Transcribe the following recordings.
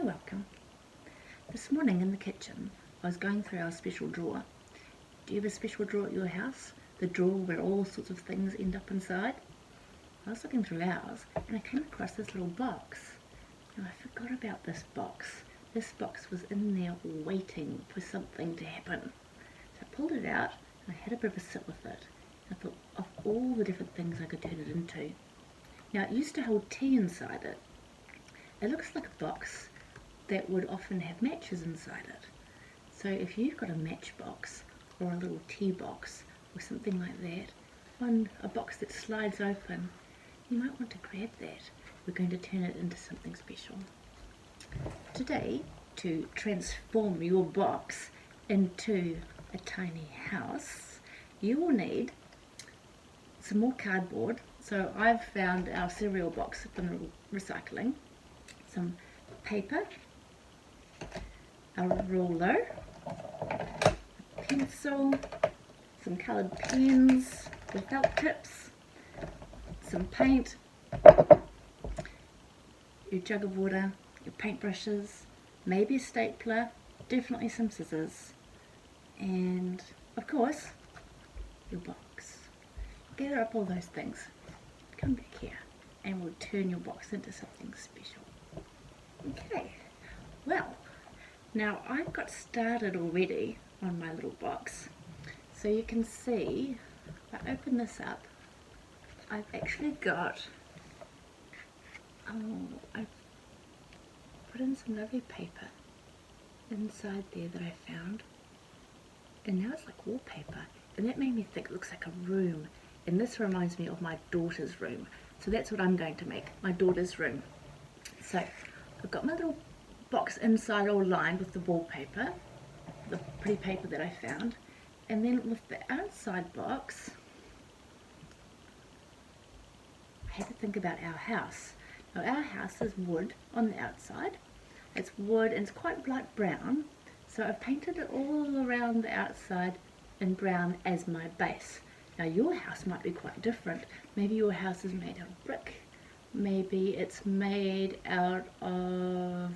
Oh, welcome. This morning in the kitchen, I was going through our special drawer. Do you have a special drawer at your house? The drawer where all sorts of things end up inside? I was looking through ours and I came across this little box. Now I forgot about this box. This box was in there waiting for something to happen. So I pulled it out and I had a bit of a sit with it. I thought of all the different things I could turn it into. Now it used to hold tea inside it. It looks like a box that would often have matches inside it. So if you've got a matchbox or a little tea box or something like that, a box that slides open, you might want to grab that. We're going to turn it into something special. Today, to transform your box into a tiny house, you will need some more cardboard. So I've found our cereal box from recycling, some paper, a ruler, a pencil, some coloured pens with felt tips, some paint, your jug of water, your paintbrushes, maybe a stapler, definitely some scissors, and of course your box. Gather up all those things, come back here and we'll turn your box into something special. Okay, well, now I've got started already on my little box. So you can see, if I open this up, I've actually got, I've put in some lovely paper inside there that I found. And now it's like wallpaper. And that made me think it looks like a room. And this reminds me of my daughter's room. So that's what I'm going to make, my daughter's room. So I've got my little box inside all lined with the wallpaper, the pretty paper that I found, and then with the outside box I had to think about our house. Now our house is wood on the outside, it's wood and it's quite light brown, so I've painted it all around the outside in brown as my base. Now your house might be quite different. Maybe your house is made out of brick, maybe it's made out of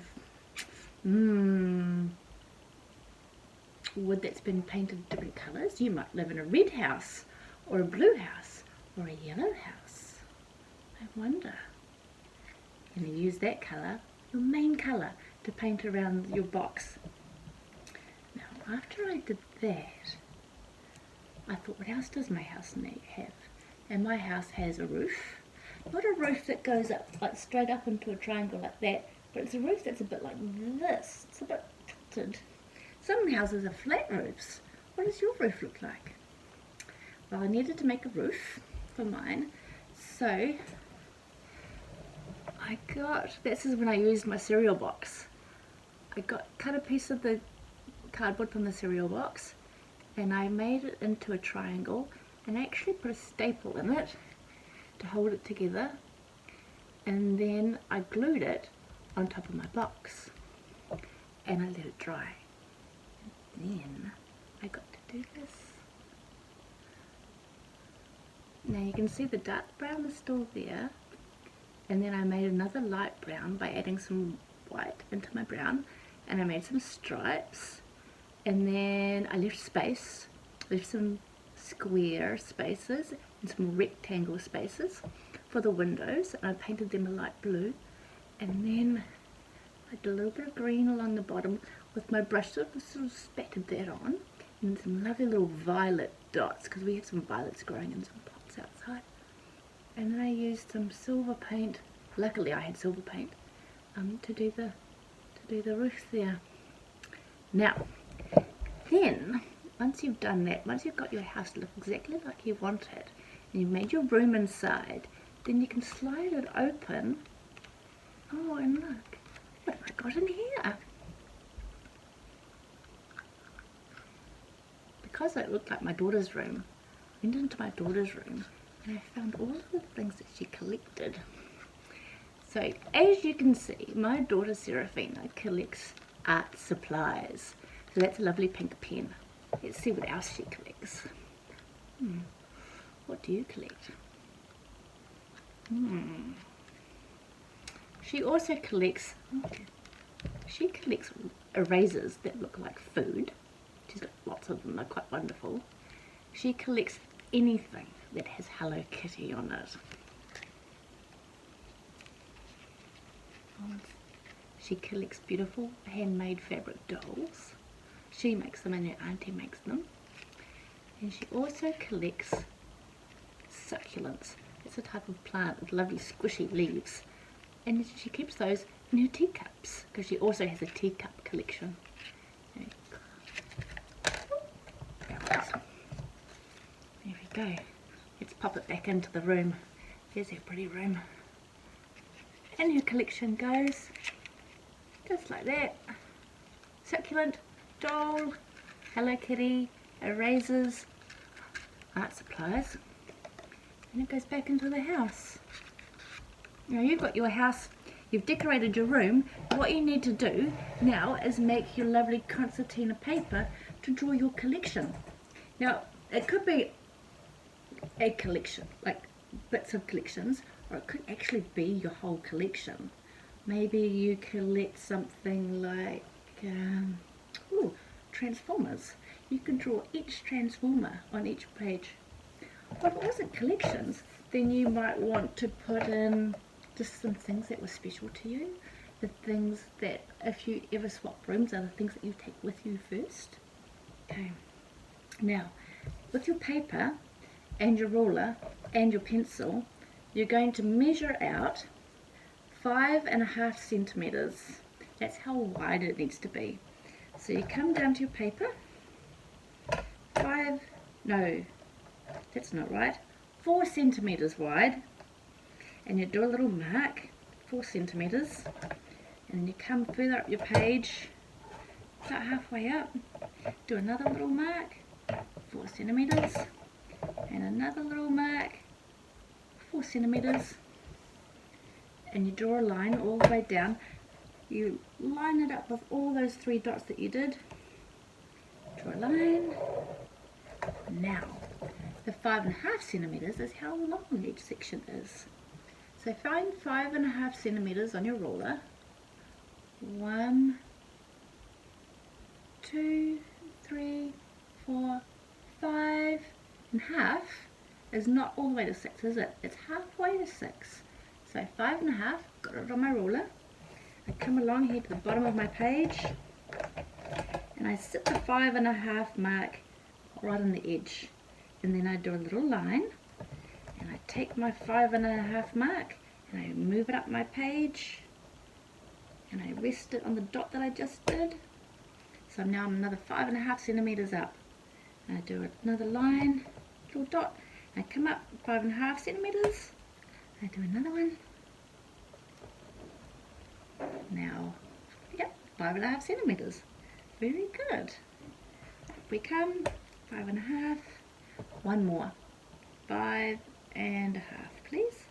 wood that's been painted different colours. You might live in a red house or a blue house or a yellow house. I wonder, can you use that colour, your main colour, to paint around your box? Now after I did that, I thought, what else does my house have? And my house has a roof. Not a roof that goes up like straight up into a triangle like that, but it's a roof that's a bit like this. It's a bit tilted. Some houses are flat roofs. What does your roof look like? Well, I needed to make a roof for mine, so this is when I used my cereal box. Cut a piece of the cardboard from the cereal box and I made it into a triangle and I actually put a staple in it to hold it together, and then I glued it on top of my box and I let it dry. And then I got to do this. Now you can see the dark brown is still there, and then I made another light brown by adding some white into my brown, and I made some stripes, and then I left space, left some square spaces and some rectangle spaces for the windows, and I painted them a light blue, and then I did a little bit of green along the bottom with my brush, sort of spattered that on, and some lovely little violet dots, because we have some violets growing in some pots outside. And then I used some silver paint, luckily I had silver paint, to do the roof there. Now, then, once you've done that, once you've got your house to look exactly like you want it, and you've made your room inside, then you can slide it open. Oh, and look, what have I got in here? Because it looked like my daughter's room, I went into my daughter's room and I found all of the things that she collected. So, as you can see, my daughter Seraphina collects art supplies. So that's a lovely pink pen. Let's see what else she collects. What do you collect? She also collects She collects erasers that look like food. She's got lots of them, they're quite wonderful. She collects anything that has Hello Kitty on it. She collects beautiful handmade fabric dolls. She makes them and her auntie makes them. And she also collects succulents. It's a type of plant with lovely squishy leaves. And she keeps those in her teacups because she also has a teacup collection. There we go. Let's pop it back into the room. There's her pretty room. And her collection goes just like that. Succulent, doll, Hello Kitty, erasers, art supplies, and it goes back into the house. Now you've got your house, you've decorated your room. What you need to do now is make your lovely concertina paper to draw your collection. Now it could be a collection, like bits of collections, or it could actually be your whole collection. Maybe you collect something like Transformers. You could draw each Transformer on each page. Or if it wasn't collections, then you might want to put in just some things that were special to you. The things that if you ever swap rooms are the things that you take with you first. Okay. Now, with your paper and your ruler and your pencil, you're going to measure out 5.5 centimeters. That's how wide it needs to be. So you come down to your paper, 4 centimeters wide, and you do a little mark, 4 centimeters, and then you come further up your page, about halfway up, do another little mark, 4 centimeters, and another little mark, 4 centimeters, and you draw a line all the way down. You line it up with all those 3 dots that you did. Draw a line. Now, the 5.5 centimeters is how long each section is. So find 5.5 centimeters on your ruler. 1, 2, 3, 4, 5 and half is not all the way to 6, is it? It's halfway to 6. So 5.5, got it on my ruler. I come along here to the bottom of my page and I sit the 5.5 mark right on the edge, and then I do a little line and I take my 5.5 mark and I move it up my page and I rest it on the dot that I just did. So now I'm another 5.5 centimeters up, and I do another line, little dot, and I come up 5.5 centimeters, I do another one. Now, yep, 5.5 centimeters. Very good. Up we come, 5.5. One more, 5.5, please.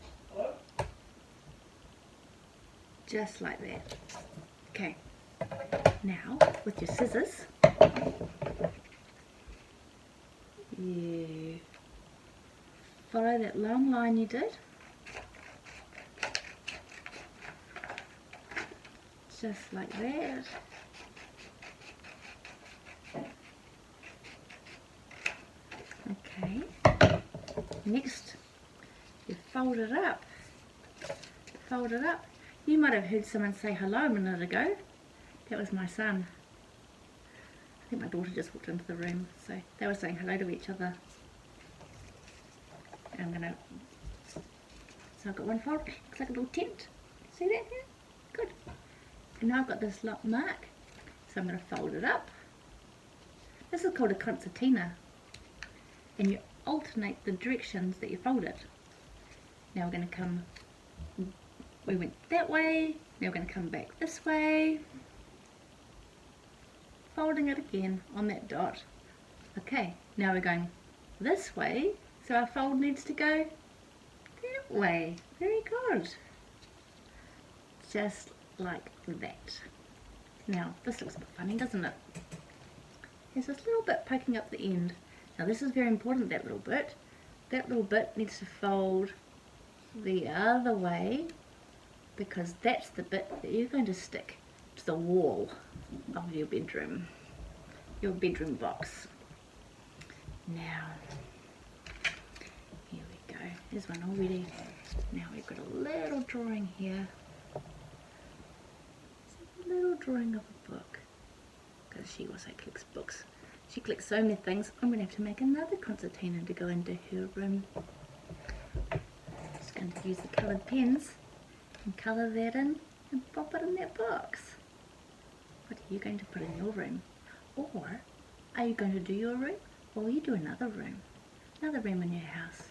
Just like that. Okay. Now, with your scissors, you follow that long line you did. Just like that. Okay. Next, you fold it up. Fold it up. You might have heard someone say hello a minute ago. That was my son. I think my daughter just walked into the room, so they were saying hello to each other. And so I've got one fold, looks like a little tent. See that here? Good. And now I've got this mark, so I'm going to fold it up. This is called a concertina, and you alternate the directions that you fold it. Now we're going to come, we went that way, now we're going to come back this way, folding it again on that dot. Okay, now we're going this way, so our fold needs to go that way. Very good. Just like that. Now this looks a bit funny, doesn't it? There's this little bit poking up the end. Now this is very important, that little bit. That little bit needs to fold the other way, because that's the bit that you're going to stick to the wall of your bedroom box. Now, here we go. There's one already. Now we've got a little drawing here. It's a little drawing of a book, because she also collects books. She collects so many things. I'm going to have to make another concertina to go into her room. Just going to use the coloured pens and colour that in and pop it in that box. What are you going to put in your room? Or are you going to do your room, or will you do another room? Another room in your house.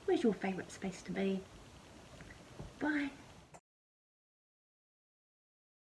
Where's your favourite space to be? Bye.